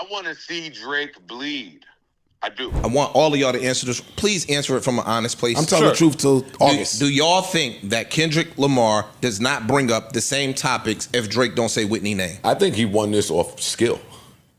I want to see Drake bleed. I do. I want all of y'all to answer this. Please answer it from an honest place. I'm telling the truth till August. Do y'all think that Kendrick Lamar does not bring up the same topics if Drake don't say Whitney's name? I think he won this off skill.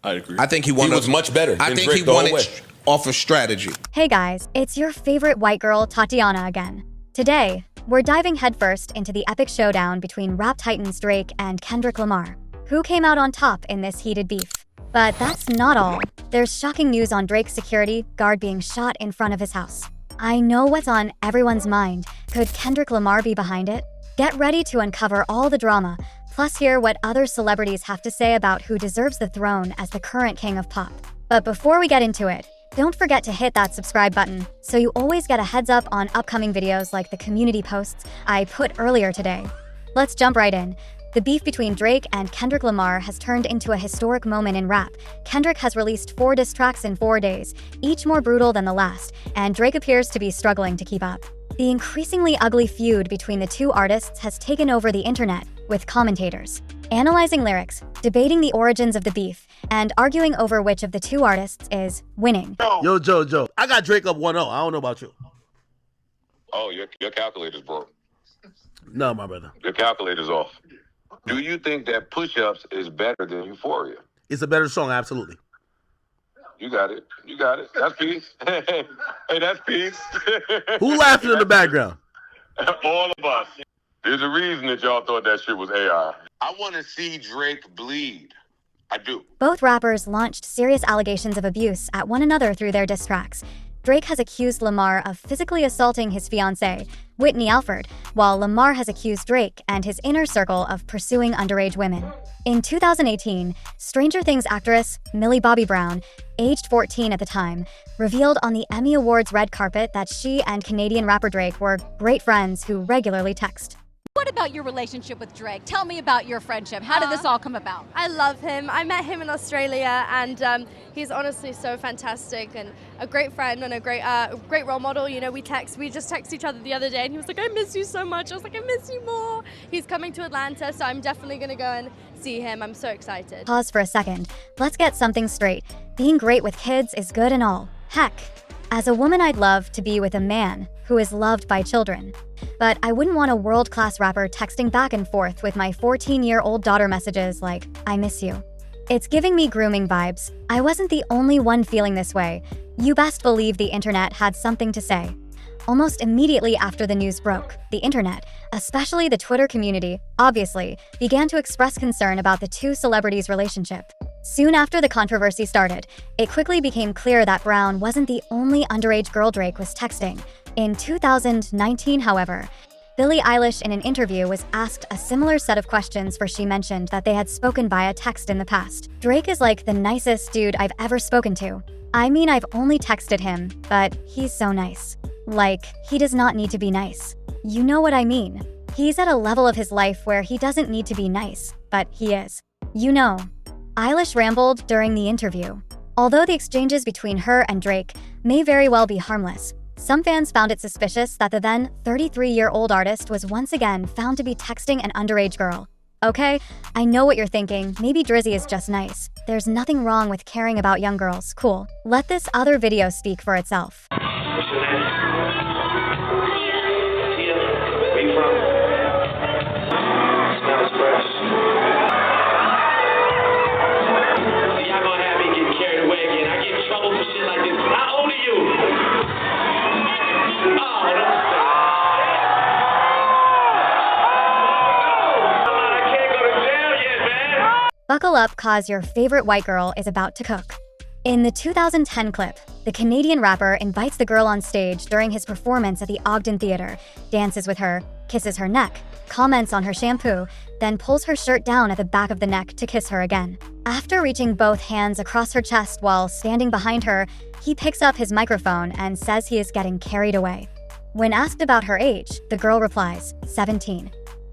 I agree. I think he won. He was much better than Drake he won it off of strategy. Hey guys, it's your favorite white girl, Tatiana again. Today, we're diving headfirst into the epic showdown between rap titans Drake and Kendrick Lamar. Who came out on top in this heated beef? But that's not all. There's shocking news on Drake's security guard being shot in front of his house. I know what's on everyone's mind. Could Kendrick Lamar be behind it? Get ready to uncover all the drama, plus hear what other celebrities have to say about who deserves the throne as the current king of pop. But before we get into it, don't forget to hit that subscribe button so you always get a heads up on upcoming videos like the community posts I put earlier today. Let's jump right in. The beef between Drake and Kendrick Lamar has turned into a historic moment in rap. Kendrick has released 4 diss tracks in 4 days, each more brutal than the last, and Drake appears to be struggling to keep up. The increasingly ugly feud between the two artists has taken over the internet, with commentators analyzing lyrics, debating the origins of the beef, and arguing over which of the two artists is winning. Yo, Joe, I got Drake up 1-0. I don't know about you. Oh, your calculator's broke. No, my brother. Your calculator's off. Do you think that Push-Ups is better than Euphoria? It's a better song, absolutely. You got it. That's peace. Hey, that's peace. Who laughing in the background? All of us. There's a reason that y'all thought that shit was AI. I want to see Drake bleed. I do. Both rappers launched serious allegations of abuse at one another through their diss tracks. Drake has accused Lamar of physically assaulting his fiancée, Whitney Alford, while Lamar has accused Drake and his inner circle of pursuing underage women. In 2018, Stranger Things actress Millie Bobby Brown, aged 14 at the time, revealed on the Emmy Awards red carpet that she and Canadian rapper Drake were great friends who regularly text. What about your relationship with Drake? Tell me about your friendship. How did this all come about? I love him. I met him in Australia, and he's honestly so fantastic and a great friend and a great role model. You know, we just texted each other the other day, and he was like, "I miss you so much." I was like, "I miss you more." He's coming to Atlanta, so I'm definitely gonna go and see him. I'm so excited. Pause for a second. Let's get something straight. Being great with kids is good and all. Heck, as a woman, I'd love to be with a man who is loved by children. But I wouldn't want a world-class rapper texting back and forth with my 14-year-old daughter messages like, "I miss you." It's giving me grooming vibes. I wasn't the only one feeling this way. You best believe the internet had something to say. Almost immediately after the news broke, the internet, especially the Twitter community, obviously, began to express concern about the two celebrities' relationship. Soon after the controversy started, it quickly became clear that Brown wasn't the only underage girl Drake was texting. In 2019, however, Billie Eilish in an interview was asked a similar set of questions where she mentioned that they had spoken via text in the past. Drake is like the nicest dude I've ever spoken to. I mean, I've only texted him, but he's so nice. Like, he does not need to be nice. You know what I mean? He's at a level of his life where he doesn't need to be nice, but he is. You know. Eilish rambled during the interview. Although the exchanges between her and Drake may very well be harmless, some fans found it suspicious that the then 33-year-old artist was once again found to be texting an underage girl. Okay, I know what you're thinking, maybe Drizzy is just nice. There's nothing wrong with caring about young girls, cool. Let this other video speak for itself. What's your name? Tia. Where you from? Smells fresh. See, y'all gonna have me get carried away again. I get in trouble for shit like this. How old are you? Buckle up, cause your favorite white girl is about to cook. In the 2010 clip, the Canadian rapper invites the girl on stage during his performance at the Ogden Theatre, dances with her, kisses her neck, comments on her shampoo, then pulls her shirt down at the back of the neck to kiss her again. After reaching both hands across her chest while standing behind her, he picks up his microphone and says he is getting carried away. When asked about her age, the girl replies, 17.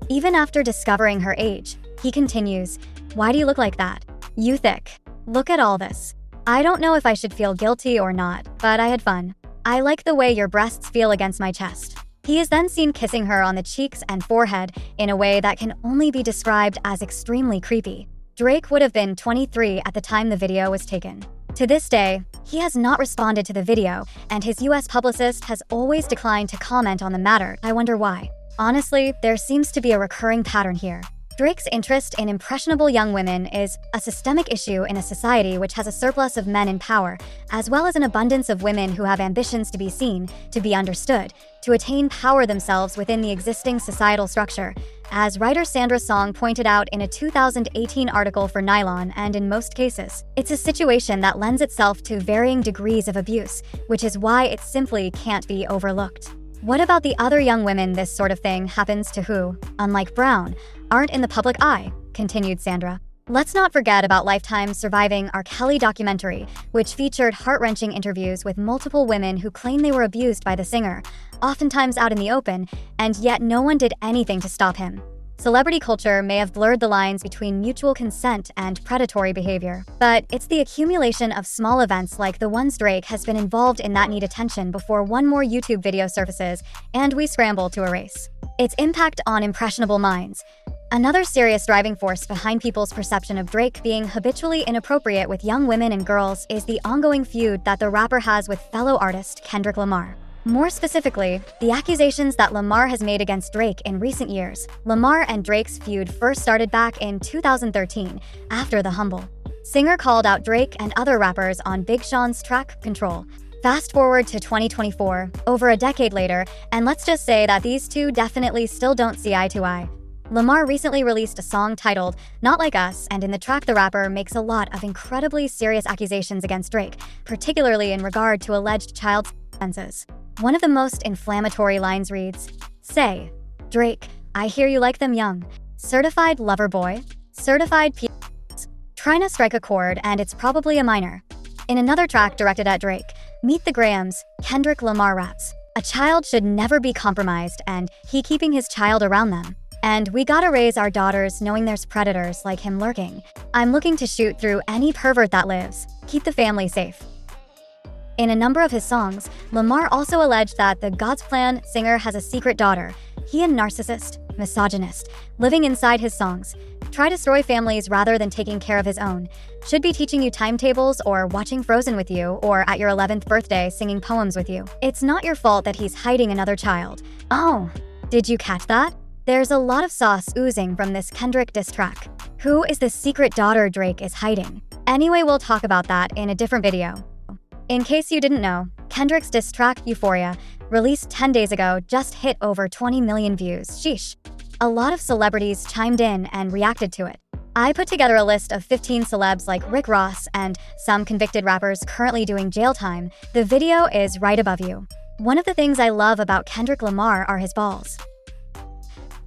Even after discovering her age, he continues, "Why do you look like that? You thick. Look at all this. I don't know if I should feel guilty or not, but I had fun. I like the way your breasts feel against my chest." He is then seen kissing her on the cheeks and forehead in a way that can only be described as extremely creepy. Drake would have been 23 at the time the video was taken. To this day, he has not responded to the video, and his US publicist has always declined to comment on the matter. I wonder why. Honestly, there seems to be a recurring pattern here. Drake's interest in impressionable young women is a systemic issue in a society which has a surplus of men in power, as well as an abundance of women who have ambitions to be seen, to be understood, to attain power themselves within the existing societal structure. As writer Sandra Song pointed out in a 2018 article for Nylon, and in most cases, it's a situation that lends itself to varying degrees of abuse, which is why it simply can't be overlooked. What about the other young women this sort of thing happens to who, unlike Brown, aren't in the public eye? Continued Sandra. Let's not forget about Lifetime's surviving R. Kelly documentary, which featured heart-wrenching interviews with multiple women who claim they were abused by the singer, oftentimes out in the open, and yet no one did anything to stop him. Celebrity culture may have blurred the lines between mutual consent and predatory behavior, but it's the accumulation of small events like the ones Drake has been involved in that need attention before one more YouTube video surfaces and we scramble to erase. Its impact on impressionable minds. Another serious driving force behind people's perception of Drake being habitually inappropriate with young women and girls is the ongoing feud that the rapper has with fellow artist Kendrick Lamar. More specifically, the accusations that Lamar has made against Drake in recent years. Lamar and Drake's feud first started back in 2013, after The Humble. Singer called out Drake and other rappers on Big Sean's track Control. Fast forward to 2024, over a decade later, and let's just say that these two definitely still don't see eye to eye. Lamar recently released a song titled Not Like Us, and in the track the rapper makes a lot of incredibly serious accusations against Drake, particularly in regard to alleged child offenses. One of the most inflammatory lines reads, "Say, Drake, I hear you like them young. Certified lover boy? Certified P. Trying to strike a chord, and it's probably a minor." In another track directed at Drake, Meet the Grahams, Kendrick Lamar raps, "A child should never be compromised, and he keeping his child around them. And we gotta raise our daughters knowing there's predators like him lurking. I'm looking to shoot through any pervert that lives. Keep the family safe." In a number of his songs, Lamar also alleged that the God's Plan singer has a secret daughter. He a narcissist, misogynist, living inside his songs. Try to destroy families rather than taking care of his own. Should be teaching you timetables or watching Frozen with you, or at your 11th birthday singing poems with you. It's not your fault that he's hiding another child. Oh, did you catch that? There's a lot of sauce oozing from this Kendrick diss track. Who is the secret daughter Drake is hiding? Anyway, we'll talk about that in a different video. In case you didn't know, Kendrick's diss track, Euphoria, released 10 days ago, just hit over 20 million views. Sheesh. A lot of celebrities chimed in and reacted to it. I put together a list of 15 celebs like Rick Ross and some convicted rappers currently doing jail time. The video is right above you. One of the things I love about Kendrick Lamar are his balls.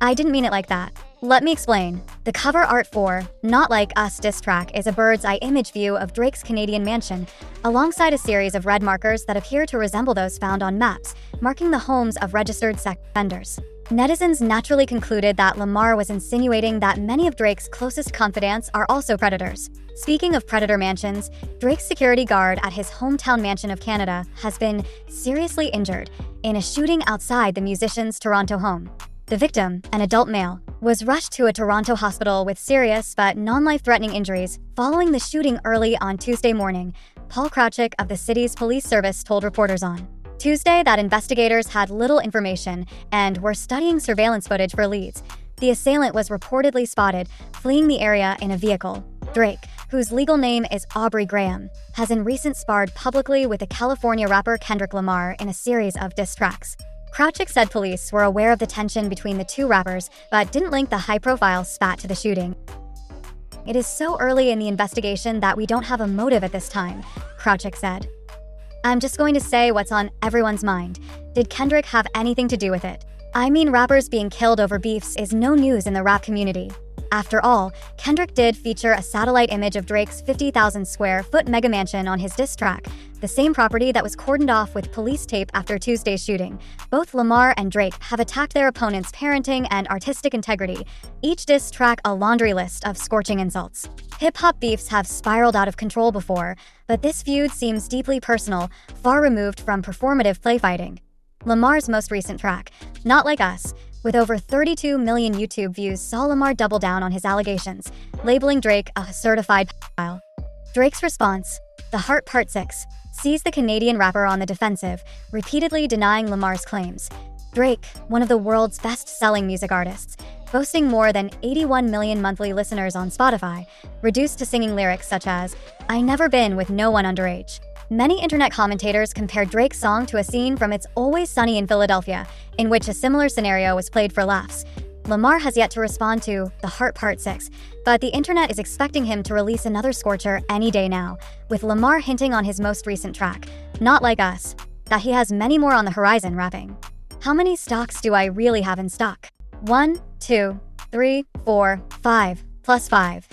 I didn't mean it like that. Let me explain. The cover art for Not Like Us diss track is a bird's eye image view of Drake's Canadian mansion, alongside a series of red markers that appear to resemble those found on maps, marking the homes of registered sex offenders. Netizens naturally concluded that Lamar was insinuating that many of Drake's closest confidants are also predators. Speaking of predator mansions, Drake's security guard at his hometown mansion of Canada has been seriously injured in a shooting outside the musician's Toronto home. The victim, an adult male, was rushed to a Toronto hospital with serious but non-life-threatening injuries following the shooting early on Tuesday morning, Paul Crouchick of the city's police service told reporters on Tuesday that investigators had little information and were studying surveillance footage for leads. The assailant was reportedly spotted fleeing the area in a vehicle. Drake, whose legal name is Aubrey Graham, has in recent sparred publicly with the California rapper Kendrick Lamar in a series of diss tracks. Crouchick said police were aware of the tension between the two rappers, but didn't link the high-profile spat to the shooting. "It is so early in the investigation that we don't have a motive at this time," Crouchick said. "I'm just going to say what's on everyone's mind. Did Kendrick have anything to do with it? I mean, rappers being killed over beefs is no news in the rap community. After all, Kendrick did feature a satellite image of Drake's 50,000 square foot mega mansion on his diss track, the same property that was cordoned off with police tape after Tuesday's shooting. Both Lamar and Drake have attacked their opponent's parenting and artistic integrity, each diss track a laundry list of scorching insults. Hip-hop beefs have spiraled out of control before, but this feud seems deeply personal, far removed from performative play fighting. Lamar's most recent track, Not Like Us, with over 32 million YouTube views, saw Lamar double down on his allegations, labeling Drake a certified pedophile. Drake's response, The Heart Part 6, sees the Canadian rapper on the defensive, repeatedly denying Lamar's claims. Drake, one of the world's best-selling music artists, boasting more than 81 million monthly listeners on Spotify, reduced to singing lyrics such as, "I never been with no one underage." Many internet commentators compared Drake's song to a scene from It's Always Sunny in Philadelphia, in which a similar scenario was played for laughs. Lamar has yet to respond to The Heart Part 6, but the internet is expecting him to release another scorcher any day now, with Lamar hinting on his most recent track, Not Like Us, that he has many more on the horizon rapping. How many stocks do I really have in stock? 1, 2, 3, 4, 5, plus 5.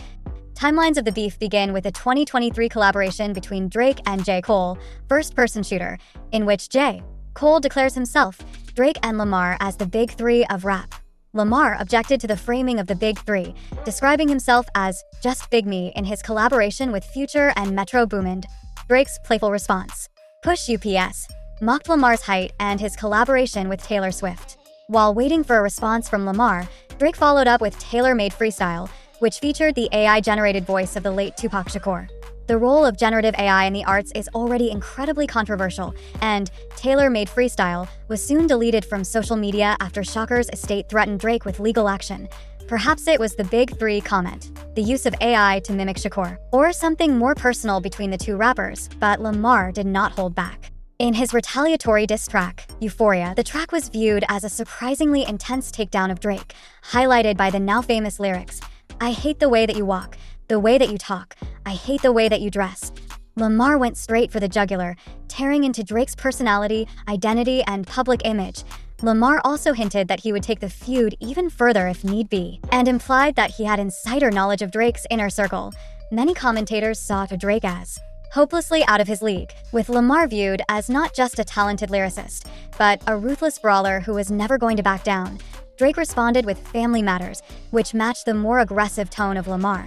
Timelines of the beef begin with a 2023 collaboration between Drake and J. Cole, first-person shooter, in which J. Cole declares himself, Drake and Lamar as the Big Three of rap. Lamar objected to the framing of the Big Three, describing himself as just Big Me in his collaboration with Future and Metro Boomin. Drake's playful response, Push UPS, mocked Lamar's height and his collaboration with Taylor Swift. While waiting for a response from Lamar, Drake followed up with Tailor-Made Freestyle, which featured the AI-generated voice of the late Tupac Shakur. The role of generative AI in the arts is already incredibly controversial, and Tailor-Made Freestyle was soon deleted from social media after Shakur's estate threatened Drake with legal action. Perhaps it was the Big Three comment, the use of AI to mimic Shakur, or something more personal between the two rappers, but Lamar did not hold back. In his retaliatory diss track, Euphoria, the track was viewed as a surprisingly intense takedown of Drake, highlighted by the now-famous lyrics, I hate the way that you walk, the way that you talk, I hate the way that you dress. Lamar went straight for the jugular, tearing into Drake's personality, identity, and public image. Lamar also hinted that he would take the feud even further if need be, and implied that he had insider knowledge of Drake's inner circle. Many commentators saw Drake as hopelessly out of his league, with Lamar viewed as not just a talented lyricist, but a ruthless brawler who was never going to back down. Drake responded with Family Matters, which matched the more aggressive tone of Lamar.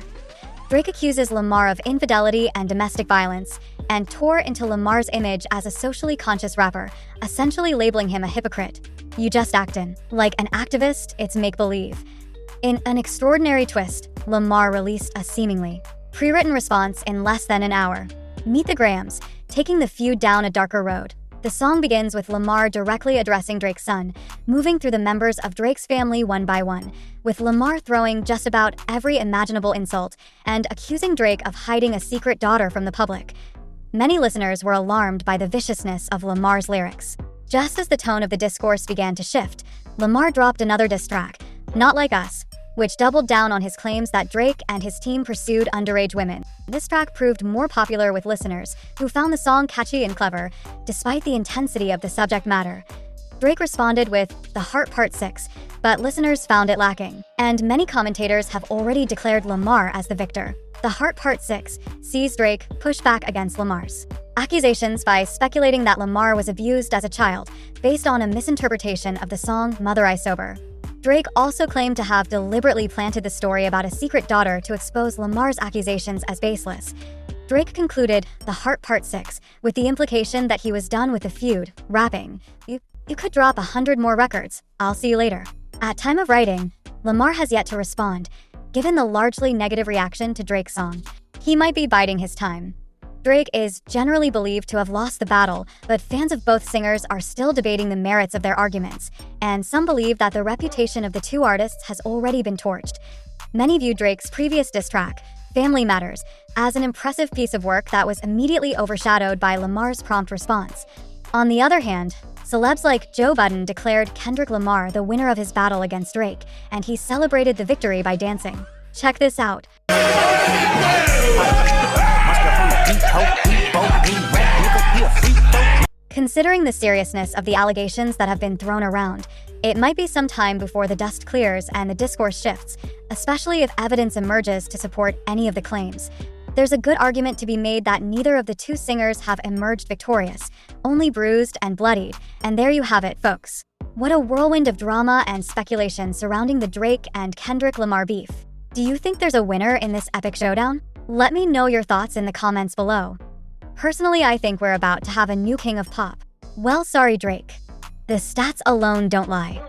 Drake accuses Lamar of infidelity and domestic violence, and tore into Lamar's image as a socially conscious rapper, essentially labeling him a hypocrite. You just actin' like an activist, it's make-believe. In an extraordinary twist, Lamar released a seemingly pre-written response in less than an hour. Meet the Grahams, taking the feud down a darker road. The song begins with Lamar directly addressing Drake's son, moving through the members of Drake's family one by one, with Lamar throwing just about every imaginable insult and accusing Drake of hiding a secret daughter from the public. Many listeners were alarmed by the viciousness of Lamar's lyrics. Just as the tone of the discourse began to shift, Lamar dropped another diss track, Not Like Us, which doubled down on his claims that Drake and his team pursued underage women. This track proved more popular with listeners, who found the song catchy and clever, despite the intensity of the subject matter. Drake responded with The Heart Part 6, but listeners found it lacking, and many commentators have already declared Lamar as the victor. The Heart Part 6 sees Drake push back against Lamar's accusations by speculating that Lamar was abused as a child, based on a misinterpretation of the song Mother I Sober. Drake also claimed to have deliberately planted the story about a secret daughter to expose Lamar's accusations as baseless. Drake concluded The Heart Part 6 with the implication that he was done with the feud, rapping, You could drop 100 more records, I'll see you later. At time of writing, Lamar has yet to respond. Given the largely negative reaction to Drake's song, he might be biding his time. Drake is generally believed to have lost the battle, but fans of both singers are still debating the merits of their arguments, and some believe that the reputation of the two artists has already been torched. Many view Drake's previous diss track, Family Matters, as an impressive piece of work that was immediately overshadowed by Lamar's prompt response. On the other hand, celebs like Joe Budden declared Kendrick Lamar the winner of his battle against Drake, and he celebrated the victory by dancing. Check this out. Considering the seriousness of the allegations that have been thrown around, it might be some time before the dust clears and the discourse shifts, especially if evidence emerges to support any of the claims. There's a good argument to be made that neither of the two singers have emerged victorious, only bruised and bloodied, and there you have it, folks. What a whirlwind of drama and speculation surrounding the Drake and Kendrick Lamar beef. Do you think there's a winner in this epic showdown? Let me know your thoughts in the comments below. Personally, I think we're about to have a new king of pop. Well, sorry, Drake. The stats alone don't lie.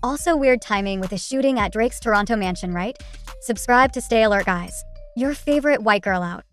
Also weird timing with the shooting at Drake's Toronto mansion, right? Subscribe to stay alert, guys. Your favorite white girl out.